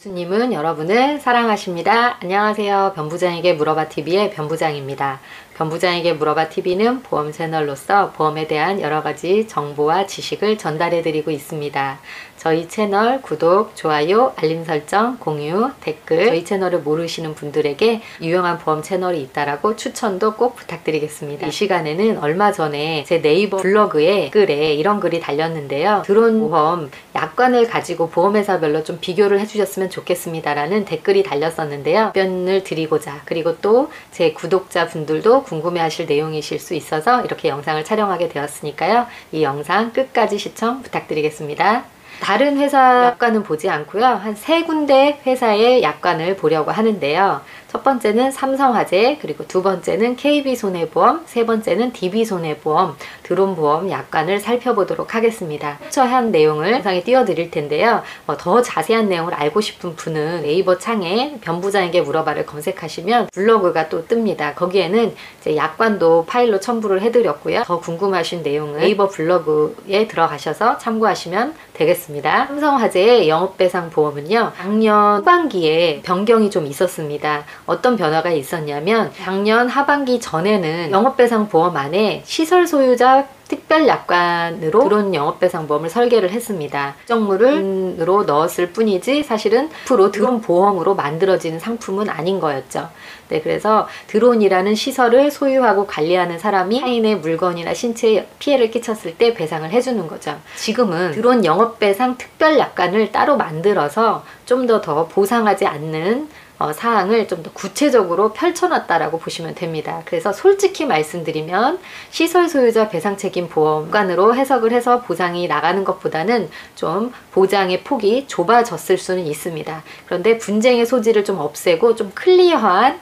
님은 여러분을 사랑하십니다. 안녕하세요. 변부장에게 물어봐TV의 변부장입니다. 변부장에게 물어봐TV는 보험 채널로서 보험에 대한 여러가지 정보와 지식을 전달해드리고 있습니다. 저희 채널 구독, 좋아요, 알림 설정, 공유, 댓글, 저희 채널을 모르시는 분들에게 유용한 보험 채널이 있다라고 추천도 꼭 부탁드리겠습니다. 이 시간에는 얼마 전에 제 네이버 블로그에 댓글에 이런 글이 달렸는데요. 드론 보험 약관을 가지고 보험회사별로 좀 비교를 해주셨으면 좋겠습니다 라는 댓글이 달렸었는데요. 답변을 드리고자, 그리고 또 제 구독자분들도 궁금해 하실 내용이실 수 있어서 이렇게 영상을 촬영하게 되었으니까요. 이 영상 끝까지 시청 부탁드리겠습니다. 다른 회사 약관은 보지 않고요. 한 3군데 회사의 약관을 보려고 하는데요. 첫 번째는 삼성화재, 그리고 두 번째는 KB손해보험, 세 번째는 DB손해보험, 드론보험 약관을 살펴보도록 하겠습니다. 캡처한 내용을 영상에 띄워드릴 텐데요. 더 자세한 내용을 알고 싶은 분은 네이버 창에 변부장에게 물어봐를 검색하시면 블로그가 또 뜹니다. 거기에는 이제 약관도 파일로 첨부를 해드렸고요. 더 궁금하신 내용은 네이버 블로그에 들어가셔서 참고하시면 되겠습니다. 삼성화재의 영업배상보험은요, 작년 후반기에 변경이 좀 있었습니다. 어떤 변화가 있었냐면 작년 하반기 전에는 영업배상보험 안에 시설 소유자 특별약관으로 드론 영업배상보험을 설계를 했습니다. 특정물을 넣었을 뿐이지 사실은 앞으로 드론 보험으로 만들어지는 상품은 아닌 거였죠. 네, 그래서 드론이라는 시설을 소유하고 관리하는 사람이 타인의 물건이나 신체에 피해를 끼쳤을 때 배상을 해주는 거죠. 지금은 드론 영업배상 특별약관을 따로 만들어서 좀 더 보상하지 않는 사항을 좀 더 구체적으로 펼쳐놨다라고 보시면 됩니다. 그래서 솔직히 말씀드리면 시설 소유자 배상책임 보험관으로 해석을 해서 보상이 나가는 것보다는 좀 보장의 폭이 좁아졌을 수는 있습니다. 그런데 분쟁의 소지를 좀 없애고 좀 클리어한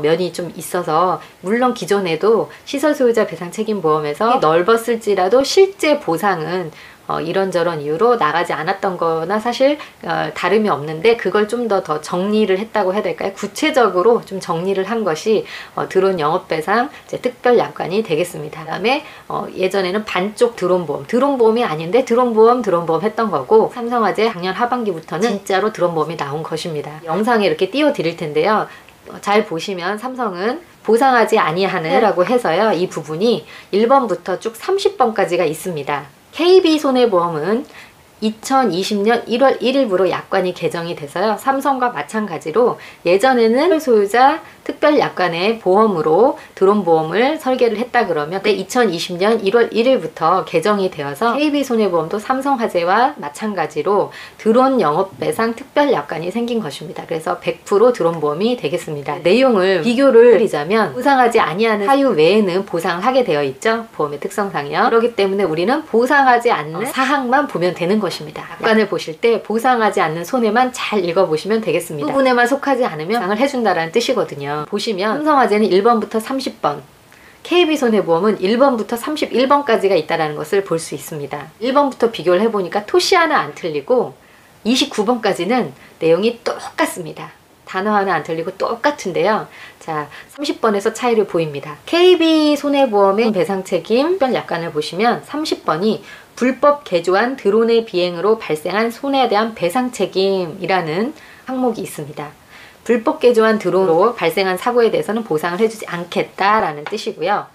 면이 좀 있어서, 물론 기존에도 시설 소유자 배상책임 보험에서 넓었을지라도 실제 보상은 이런저런 이유로 나가지 않았던 거나 사실 다름이 없는데, 그걸 좀 더 정리를 했다고 해야 될까요? 구체적으로 좀 정리를 한 것이 드론 영업배상 특별약관이 되겠습니다. 그 다음에 예전에는 반쪽 드론보험이 아닌데 드론보험 했던 거고, 삼성화재 작년 하반기부터는 진짜로 드론보험이 나온 것입니다. 영상에 이렇게 띄워 드릴 텐데요. 잘 보시면 삼성은 보상하지 아니하는 라고 해서요, 이 부분이 1번부터 쭉 30번까지가 있습니다. KB손해보험은 2020년 1월 1일부로 약관이 개정이 돼서요, 삼성과 마찬가지로 예전에는 소유자 특별약관의 보험으로 드론보험을 설계를 했다 그러면 2020년 1월 1일부터 개정이 되어서 KB손해보험도 삼성화재와 마찬가지로 드론 영업배상 특별약관이 생긴 것입니다. 그래서 100% 드론보험이 되겠습니다. 내용을 비교를 드리자면 보상하지 아니하는 사유 외에는 보상을 하게 되어 있죠, 보험의 특성상이요. 그렇기 때문에 우리는 보상하지 않는 사항만 보면 되는 것입니다. 약관을 보실 때 보상하지 않는 손해만 잘 읽어보시면 되겠습니다. 부분에만 속하지 않으면 보상을 해준다는 뜻이거든요. 보시면 삼성화재는 1번부터 30번, KB손해보험은 1번부터 31번까지가 있다는 것을 볼 수 있습니다. 1번부터 비교를 해보니까 토시 하나 안 틀리고 29번까지는 내용이 똑같습니다. 단어 하나 안 틀리고 똑같은데요. 자, 30번에서 차이를 보입니다. KB손해보험의 배상책임 특별약관을 보시면 30번이 불법 개조한 드론의 비행으로 발생한 손해에 대한 배상책임이라는 항목이 있습니다. 불법 개조한 드론으로 발생한 사고에 대해서는 보상을 해주지 않겠다라는 뜻이고요.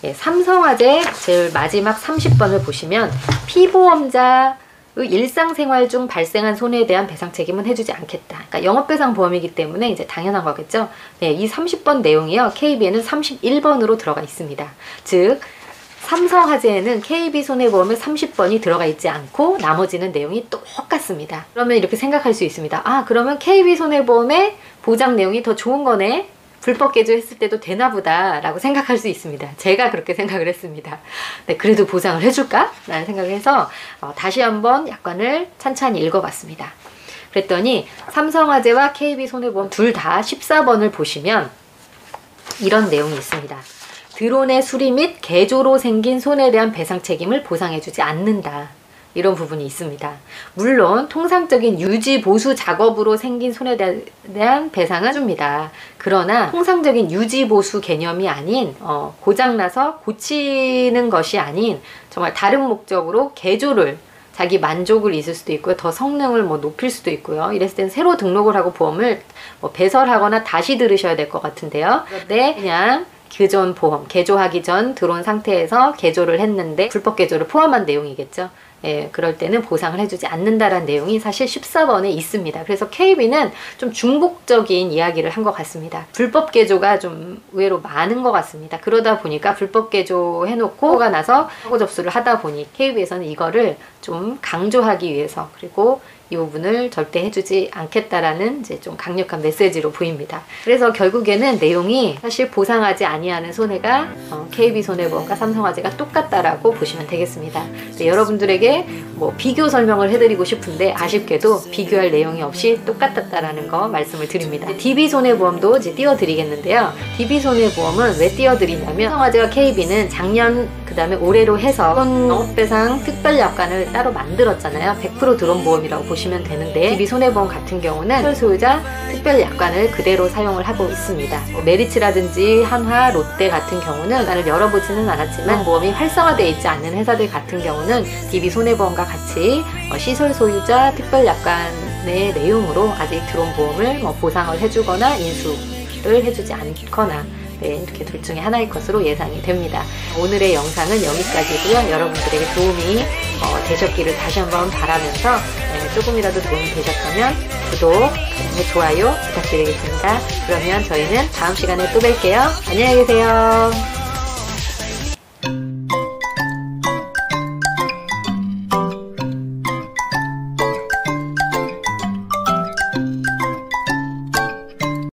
예, 삼성화재 제일 마지막 30번을 보시면 피보험자의 일상생활 중 발생한 손해에 대한 배상 책임은 해주지 않겠다. 그러니까 영업배상보험이기 때문에 이제 당연한 거겠죠. 네, 이 30번 내용이요, KB에는 31번으로 들어가 있습니다. 즉 삼성화재에는 KB손해보험에 30번이 들어가 있지 않고 나머지는 내용이 똑같습니다. 그러면 이렇게 생각할 수 있습니다. 아, 그러면 KB손해보험의 보장 내용이 더 좋은 거네? 불법 개조했을 때도 되나 보다 라고 생각할 수 있습니다. 제가 그렇게 생각을 했습니다. 네, 그래도 보장을 해줄까? 라는 생각을 해서 다시 한번 약관을 찬찬히 읽어봤습니다. 그랬더니 삼성화재와 KB손해보험 둘 다 14번을 보시면 이런 내용이 있습니다. 드론의 수리 및 개조로 생긴 손해에 대한 배상 책임을 보상해주지 않는다 이런 부분이 있습니다. 물론 통상적인 유지 보수 작업으로 생긴 손해 대한 배상은 줍니다. 그러나 통상적인 유지 보수 개념이 아닌 고장나서 고치는 것이 아닌 정말 다른 목적으로 개조를 자기 만족을 있을 수도 있고요. 더 성능을 높일 수도 있고요. 이랬을 땐 새로 등록을 하고 보험을 배설하거나 다시 들으셔야 될 것 같은데요. 그런데 그냥 그전 보험, 개조하기 전 들어온 상태에서 개조를 했는데 불법 개조를 포함한 내용이겠죠. 예, 그럴 때는 보상을 해주지 않는다라는 내용이 사실 14번에 있습니다. 그래서 KB는 좀 중복적인 이야기를 한 것 같습니다. 불법 개조가 좀 의외로 많은 것 같습니다. 그러다 보니까 불법 개조 해놓고 가 나서 사고 접수를 하다 보니 KB에서는 이거를 좀 강조하기 위해서 그리고 이 부분을 절대 해주지 않겠다라는 이제 좀 강력한 메시지로 보입니다. 그래서 결국에는 내용이 사실 보상하지 아니하는 손해가 KB손해보험과 삼성화재가 똑같다라고 보시면 되겠습니다. 여러분들에게 비교 설명을 해드리고 싶은데 아쉽게도 비교할 내용이 없이 똑같았다라는 거 말씀을 드립니다. DB손해보험도 이제 띄워드리겠는데요. DB손해보험은 왜 띄워드리냐면 삼성화재와 KB는 작년 그 다음에 올해로 해서 영업배상 특별약관을 따로 만들었잖아요. 100% 드론보험이라고 보시면 되는데 DB손해보험 같은 경우는 소유자 특별약관을 그대로 사용을 하고 있습니다. 메리츠라든지 한화, 롯데 같은 경우는 약관을 열어보지는 않았지만 보험이 활성화되어 있지 않는 회사들 같은 경우는 DB손해보험과 같이 시설 소유자 특별약관의 내용으로 아직 드론보험을 보상을 해주거나 인수를 해주지 않거나 이렇게 둘 중에 하나일 것으로 예상이 됩니다. 오늘의 영상은 여기까지고요. 여러분들에게 도움이 되셨기를 다시 한번 바라면서 조금이라도 도움이 되셨다면 구독, 좋아요 부탁드리겠습니다. 그러면 저희는 다음 시간에 또 뵐게요. 안녕히 계세요.